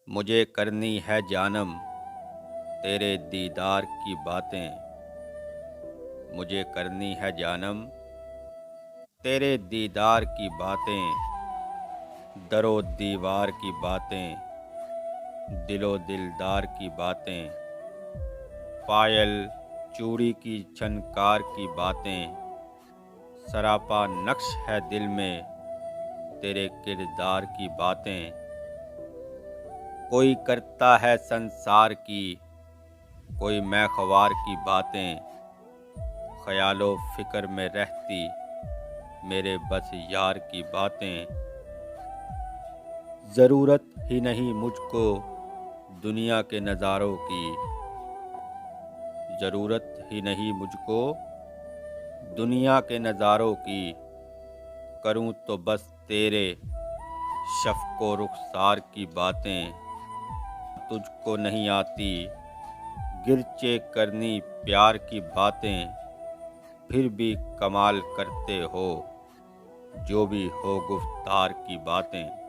मुझे करनी है जानम तेरे दीदार की बातें। मुझे करनी है जानम तेरे दीदार की बातें। दरो दीवार की बातें, दिलो दिलदार की बातें। पायल चूड़ी की झनकार की बातें। सरापा नक्श है दिल में तेरे किरदार की बातें। कोई करता है संसार की, कोई मैख़वार की बातें। ख़यालो फ़िक्र में रहती मेरे बस यार की बातें। ज़रूरत ही नहीं मुझको दुनिया के नज़ारों की। ज़रूरत ही नहीं मुझको दुनिया के नज़ारों की। करूं तो बस तेरे शफ़क़ो रुख़सार की बातें। तुझको नहीं आती गिरचे करनी प्यार की बातें। फिर भी कमाल करते हो जो भी हो गुफ्तार की बातें।